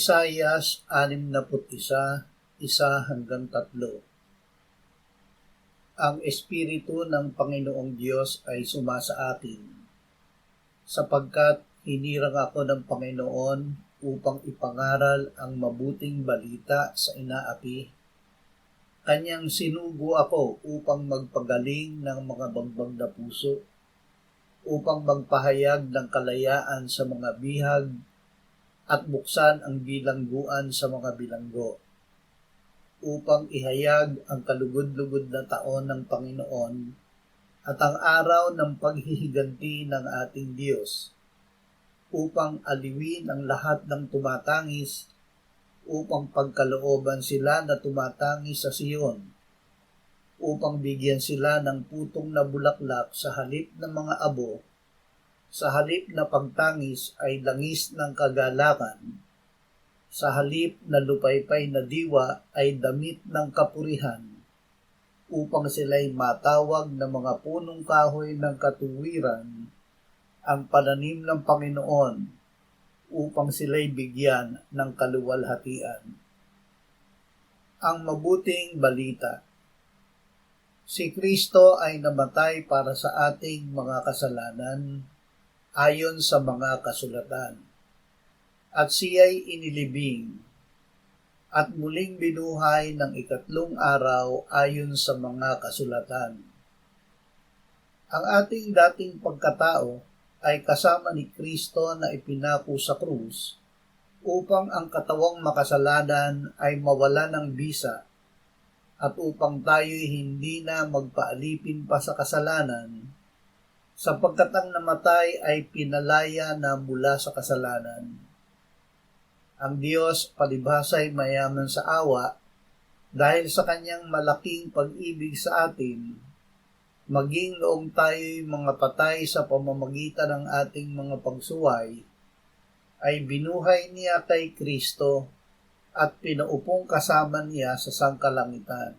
Isaias 61, 1-3. Ang Espiritu ng Panginoong Diyos ay sumasa akin, sapagkat hinirang ako ng Panginoon upang ipangaral ang mabuting balita sa inaapi. Kanyang sinugo ako upang magpagaling ng mga bagbag na puso, upang magpahayag ng kalayaan sa mga bihag at buksan ang bilangguan sa mga bilanggo, upang ihayag ang kalugod-lugod na taon ng Panginoon at ang araw ng paghihiganti ng ating Diyos, upang aliwin ang lahat ng tumatangis, upang pagkalooban sila na tumatangis sa Siyon, upang bigyan sila ng putong na bulaklak sa halip ng mga abo, sa halip na pagtangis ay langis ng kagalakan, sa halip na lupaypay na diwa ay damit ng kapurihan, upang sila'y matawag na mga punong kahoy ng katuwiran, ang pananim ng Panginoon, upang sila'y bigyan ng kaluwalhatian. Ang mabuting balita. Si Kristo ay namatay para sa ating mga kasalanan ayon sa mga kasulatan, at siya'y inilibing at muling binuhay ng ikatlong araw ayon sa mga kasulatan. Ang ating dating pagkatao ay kasama ni Kristo na ipinako sa krus upang ang katawang makasalanan ay mawala ng bisa at upang tayo'y hindi na magpaalipin pa sa kasalanan, sapagkat ang namatay ay pinalaya na mula sa kasalanan. Ang Diyos palibhasa'y mayaman sa awa dahil sa kanyang malaking pag-ibig sa atin, maging noong tayo'y mga patay sa pamamagitan ng ating mga pagsuway, ay binuhay niya kay Kristo at pinaupong kasama niya sa sangkalangitan.